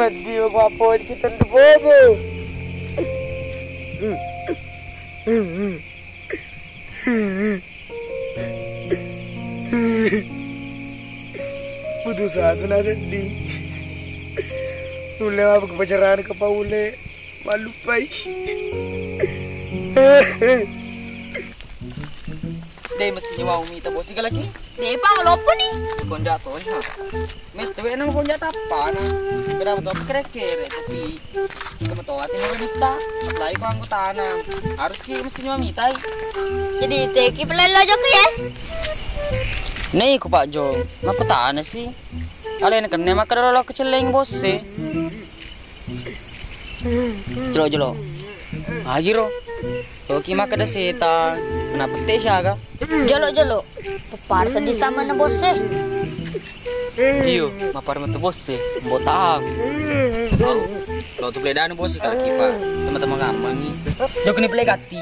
Video apa kita di bobo. Putus asa na sedih. Ule apa kepacaran ke Paule malu pai. Deh mesti mau minta bosi ka lagi. Deh pa ngolopo nih. Kon jatuh ha. Mesti we nang kon jatuh apa na. Kenapa tuh kere-kere tapi kamu tahu hati nang minta. Apply ko anggota nang. Harus ki mesti nyawa mitai. Jadi teki pelalo aja ya. Nih ko Pak Jo. Mako taana sih. Alin kan nema kadalo kecil leng bos sih. Jelo. Agiro. Toki maka seta. Kenapa teh siaga? Jolo. Papar sedih sama na bose. Iyo, mapar mo to bos botang. Lo tu play dan bos kalau kipa. Teman-teman gampang ni. Jok ni play gati.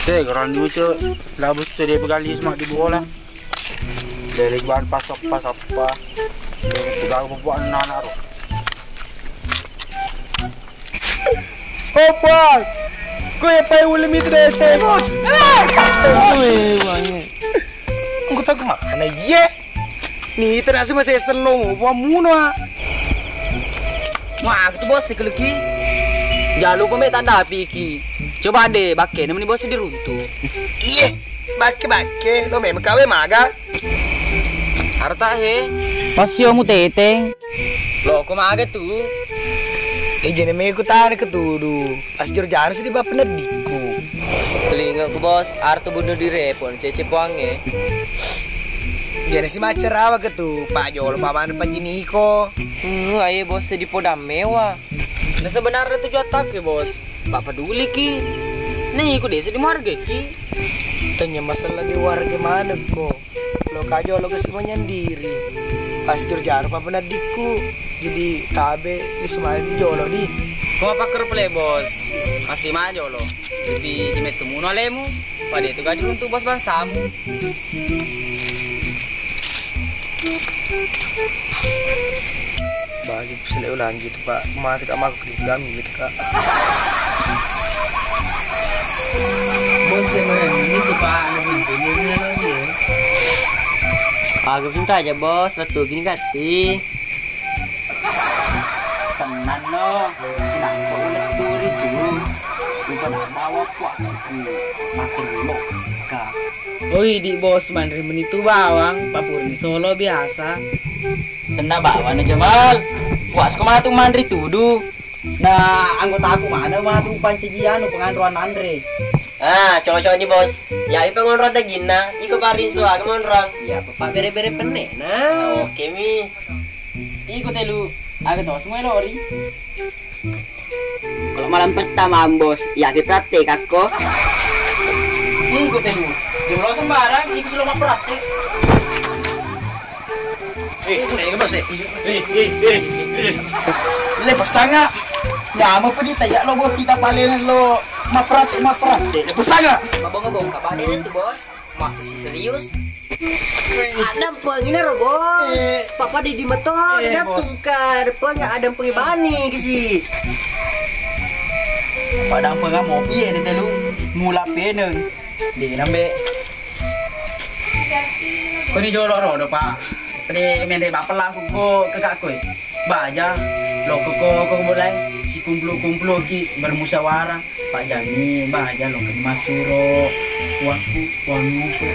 Teh, kalau ni tu labus sedih berkali semak di bola. Dari bahan pasok apa. Sudah buat anak-anak. Opa! Kue pai ule mitre cebos. Aku tak mana ye? Ni terasa masih seneng, wah muno. Wah, tu bos kalau ki. Jalu ko me tanda piki. Coba deh, bakke nemeni bos di runtuh. Iya, bakke, lo memang kawe maga. Harta he. Pasio mu teteng. Lo ko maga tu. Jadi me ikutan ketudu. Pas jor-jor sih di bapak nediku. Telinga ko bos, arto bunuh diri pon cece puange. Jadi si macer awa ketu, Pak Jol paman panjini ko. Ayo bos di podam mewah. Nah sebenarnya tujuan tak ya bos. Bapak peduli ki. Nih aku desa di marga ki. Tanya masalah di warga mana ko. Lo kajo lo kasih menyendiri. Pas jor-jor papan nediku. Jadi tabe di semalam jolo di. Kau apa kerple bos? Masih maju lo. Jadi jemet tumuno lemu. Pada itu gaji untuk bos bangsamu. Bagi pesele lanjut Pak. Mati kak maku kami gitu kak. Bos sebenarnya itu Pak. Ini lagi. Aku cinta aja bos. Betul gini kati. Tenan lo, sinang ko ulit turi dulu. Bukan bawa kuat makin lo ka. Oi di bos mandri menitu bawang, papurni Solo biasa. Kena bawa na Jamal. Puas ko mana tuh mandri tudu. Nah, anggota aku mana tuh pancijian penganruan Andre. Ah, cowok-cowok ni bos. Ya, ipa ngonron ta gina. Iko parin so aga ngonron. Ya, papa bere-bere penne. Nah, oke mi. Iko telu. Agak tahu semua lori. Kalau malam pertama bos, ya dipraktek aku. Ini gue telu. Di pulau sembarang, ini sudah mau praktek. Ini bos Le pasanga. Ya mau pergi tayak lo buat kita palen lo maprat. Le pasanga. Mabong-mabong ka pa din ito, boss. Masa si serius. Adam pengen bos, papa di motor, ada tukar, pengen Adam pengen bani kisi. Padang pengang mobil ya telu mula peneng. Di nambe. Kau ni jorok rodo Pak. Tadi mende bapak lah kuku ke kakoi. Baja lo kuku mulai si kumpul ki bermusyawarah. Pak Jami baja lo ke Masuro. Waktu wangu.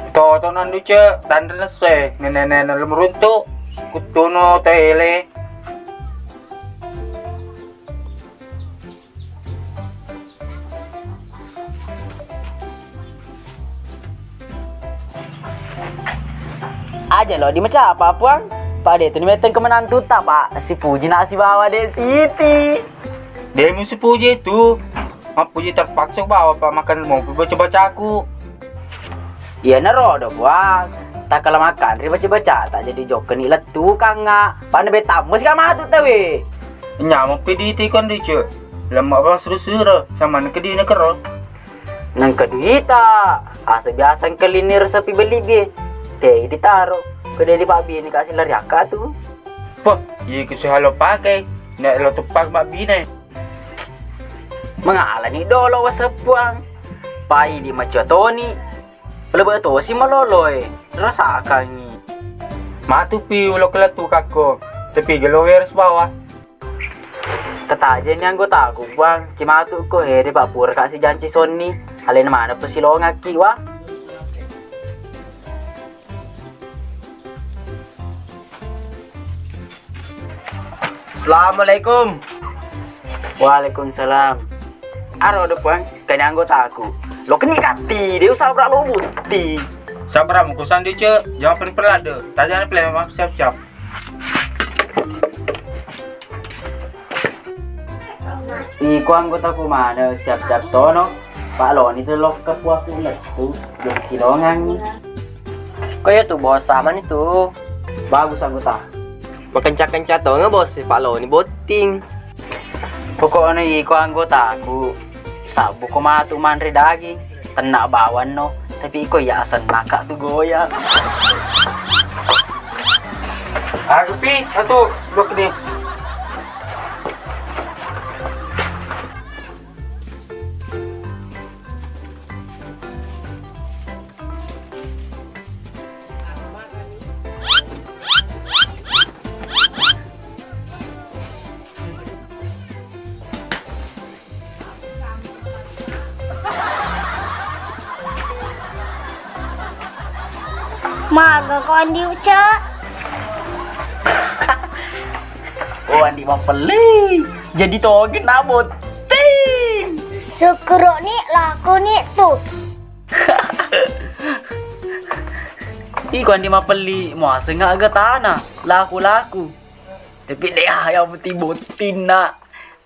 Toto nandu ce dan rese nenek lemruntu kutuno tele. Aja loh di macam apa puang? Pak De tu ni meteng ke menantu tak pak? Si Puji nak si bawa de Siti. Dia musuh Puji tu. Mak Puji terpaksa bawa pak makan mau baca-baca aku. Iya nero dah puang. Tak kalau makan dia baca-baca tak jadi jok ni letu kang ngak. Pak ne betamu sikam matu tawe. Nya mau pedi ti kon de ce. Lemak bang seru-seru sama nak kedi nak kero. Nang keduita. Asa biasa kelinir sapi beli be. Teh ditaruh. Kedai di Pak Bi ni kasih lari akak tu. Pah, ye ke halo pakai. Nak lo tupak mak bini. Mengalah ni dolo wasepuang. Pai di macam Tony. Lebih tu si maloloy. Rasa kangi. Mak tu pi ulo kelatu kako. Tapi gelower bawah. Tetaja ni anggota aku bang. Cuma tu ko di Pak Pur kasih janji Sony. Halin mana pesilong aki wah. Assalamualaikum. Waalaikumsalam. Aro ada puang, kena anggota aku. Lo keni kati, dia usah berak lo buti. Sabar mu kusan dia ce. Jangan perlada. Tanya ni plan mak siap-siap. Iku anggota aku mana siap-siap tono. Pak Lo ni tu lo kepuak tu letu. Jadi silongan ni. Kaya tu bos sama ni tu. Bagus anggota. Berkencang-kencang tu nggak bos? Pak Lo ni boting. Pokoknya iku anggota aku. Sabu ko matu manri daging. Tenak bawan no. Tapi iko ya asan nakak tu goyang. Aku pi satu blok ni. Maga ko andi uca. Oh andi mapeli. Jadi togen nabot. Ting. Syukuro ni laku ni tu. Iko andi mapeli. Masa nga agak tanah. Laku-laku. Tapi dia yang putih botin nak.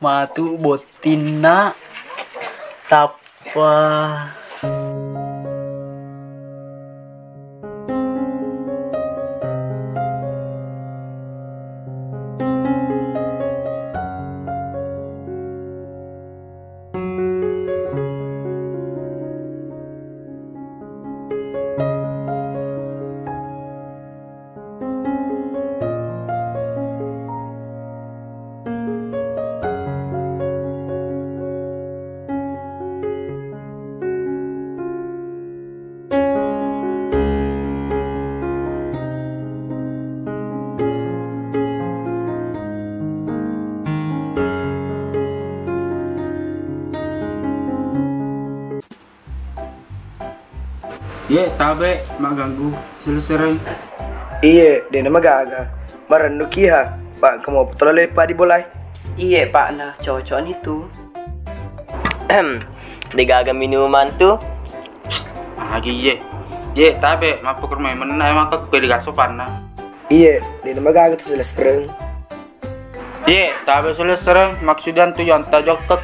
Matu botin nak. Tapa. Ye, tabe mak ganggu. Selesai. Iya, dia nama gaga. Marandu kiha. Pak, kamu betul lepas di bolai. Iya pak nah cocok ni tu. Digaga minuman tu. Lagi ye. Ye, tabe mak pukul main mana emang kau kau sopan nah. Iya, dia nama gaga tu selesai. Ye, tabe selesai. Maksudnya tu yang tajok ke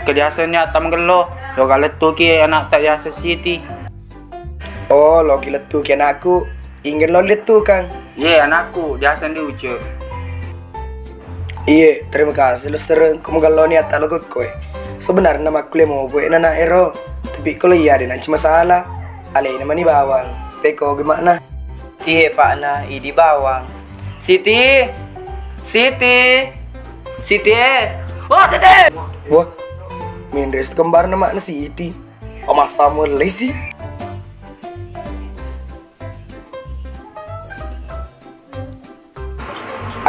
kebiasaannya tam gelo. Lo kalau tu ki anak tak biasa Siti. Oh, lo gila tu kian aku. Ingin lo lihat tu kang. Ye, anakku biasa di uce. Iya, terima kasih lo sering. Kamu galau ni atas lo koi. Sebenarnya nama aku mau buat nana ero. Tapi kalau iya ada nanti masalah. Alih nama ni bawang. Peko gimana? Iya pak nah ini bawang. Siti. Siti. Siti. Oh Siti. Wah, Mindres kembar nama na Siti. Oh mas tamu lesi.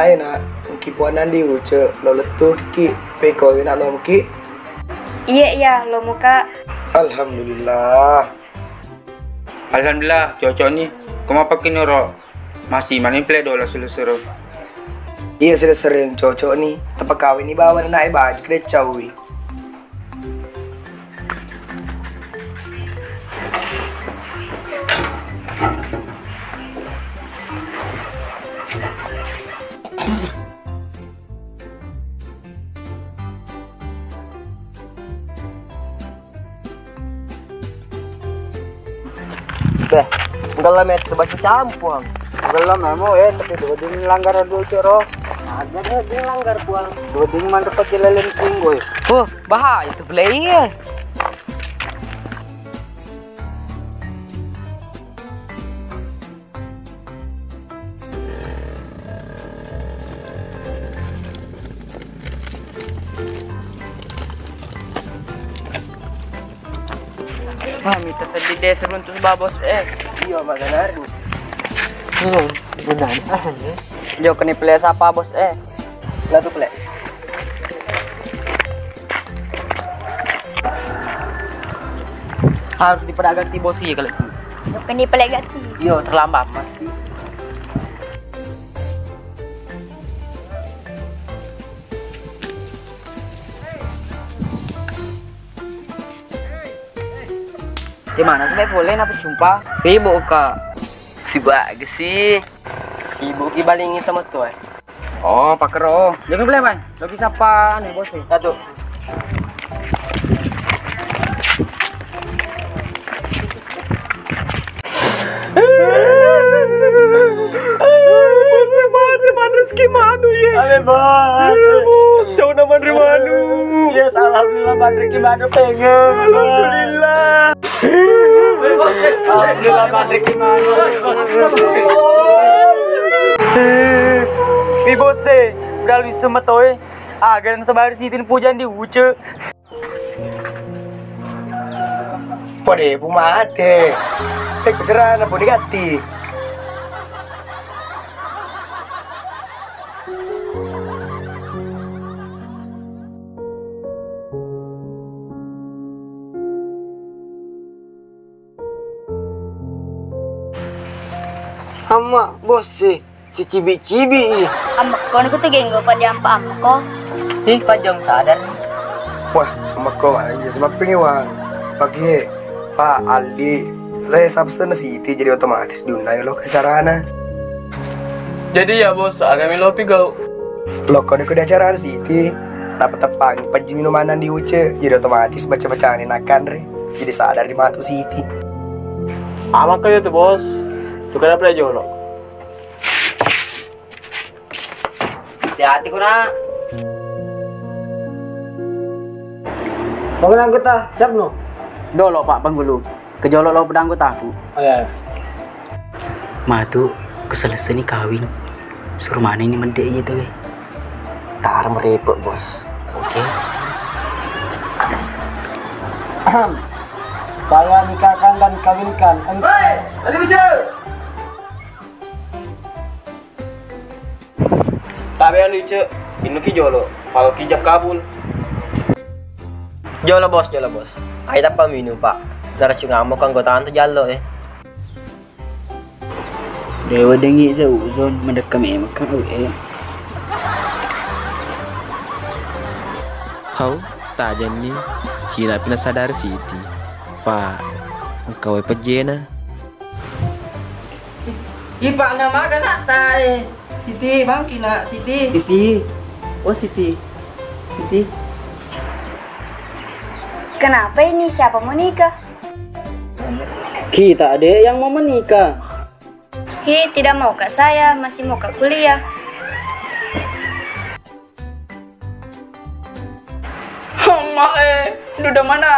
Ayo nak, kipuanan di uce lo letuh ki peko nak lo ki. Iya iya lo muka. Alhamdulillah. Alhamdulillah cocok nih. Kau pakai noro masih manin play dola selusur. Iya sudah sering cocok nih. Tepat kawin nih bawa naik baju ke cawi. Beh, enggak lah met sebagai campur. Enggak lah memo tapi dua ding langgar dulu coro. Ada dia langgar puang. Dua ding mantep pakai lelen singgoy. Bahaya itu play. Minta sedih deh seruntus babos Iya maganar. Benar. Jo kena play siapa bos Lah tuh plek. harus dipedagang ti bos iya kalau itu. Bukan di pelegati. Yo terlambat pasti. Gimana sih boleh apa jumpa? Sibuk kak. Sibuk aja sih. Sibuk ki balingi sama tuh. Oh, pakai roh. Jangan boleh man. Lagi siapa nih bos? Satu. Yes, alhamdulillah Badri gimana pengen. Alhamdulillah. Alhamdulillah Badri gimana. Bose, udah lu semetoy. Agar sebar sitin pujan di uce. Pode pumate. Kecerana pode gati. Hama bos si cibi-cibi. Amak kau ni tuh genggo pada ampa ko. Pajang sadar. Wah, emak kau mana jadi sebab pengewa. Pagi Pak Aldi, saya substance City jadi otomatis diundang lo ke acarana. Jadi ya bos, agak melopi gau. Lo kau di acara City, dapat tepang paji minumanan di uce, jadi otomatis baca-bacaan enakan re. Jadi sadar di matu City. Amak kayak tuh bos. Tukar apa aja lo? Hati-hati kuna. Bangun anggota, siap no? Dolo Pak Panggulu. Kejolok lo pedang aku. Oh ya. Matu keselesai nih kawin. Suruh mana ini mendek gitu weh. Tar merepot bos. Oke. Saya nikahkan dan kawinkan. Hei, tadi bicara. Tapi yang lucu, ini ki jolo. Kalau kijab kabul. Jolo bos. Ayo tak paminu pak. Naras yung amo kang gotaan to jalo Dewa dengi sa uzon mendekam makan Hau, tak jani. Cina pina sadar Siti. Pak, engkau pejena. Ipak nama kan tay. Siti, bang kina Siti. Siti. Oh Siti. Siti. Kenapa ini? Siapa mau nikah? Kita ada yang mau menikah. Tidak mau kak saya, masih mau kak kuliah. Hama udah mana?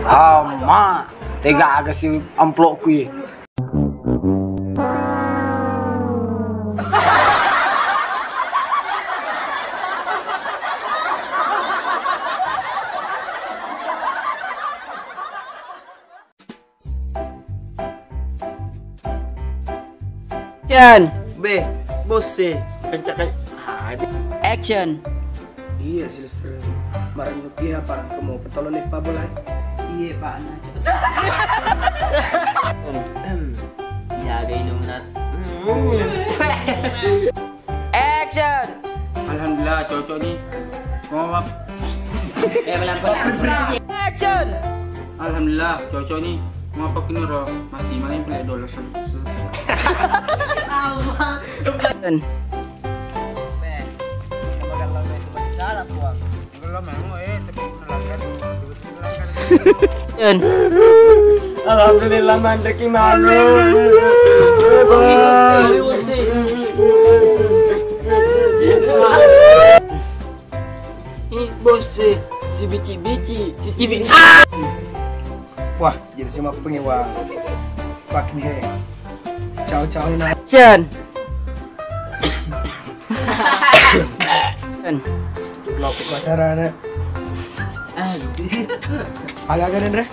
Hama, tega agak si amplopku ya. Action. B, bos C, kencang. Action. Iya sih Lester. Marah nuki apa? Kamu petolon nih Pak Bola? Iya Pak. Action. Alhamdulillah cocok nih. Mau apa? Pelan-pelan. Action. Alhamdulillah cocok nih. Mau apa kini roh? Masih main play dolar Alhamdulillah mandek gimana? Bos si bici-bici, si cibi. Wah, jadi semua pengiwang. Fuck nih. Ciao ini. Action. Lokok acaranya. Agak-agak Dre.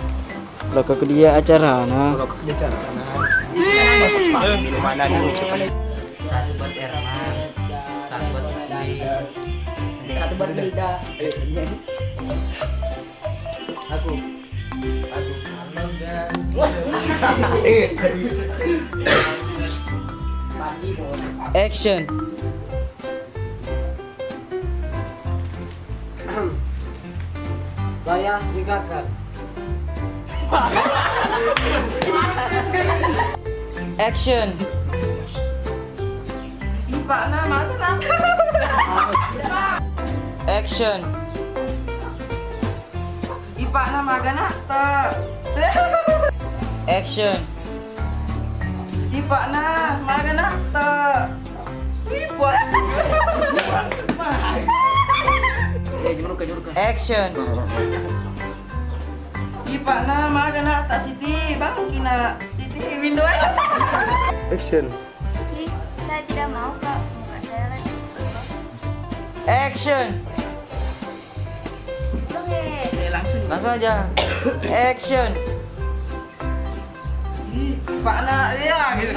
Lokok dia acara nah. Lokok dia acaranya. Di mana nih ucapan? Satu buat Herman, satu buat Andi, satu buat Lida. Aku. Halo guys. Action. Saya ingatkan. Action. Action. Action. Action. Action. Saya tidak mau kak. Enggak, saya lagi. Action. Oke. Langsung aja. Action. Pak nak ya gitu.